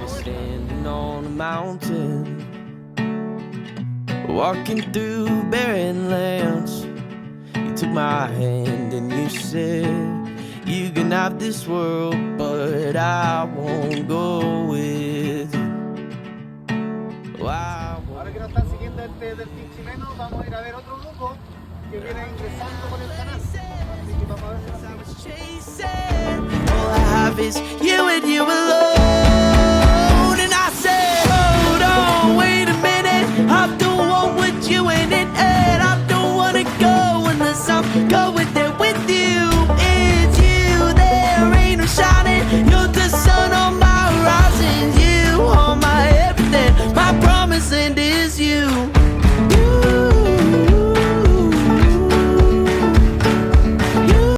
standing on a mountain, walking through barren lands. You took my hand and you said, you can have this world, but I won't go with you. Ahora que nos están siguiendo este delfín chileno, vamos a ir a ver otro grupo que viene ingresando por el canal. Así que vamos a ver si all I have is you and you alone. And I said, hold on, wait a minute, I don't want what you in it, and I don't wanna go unless I'm going.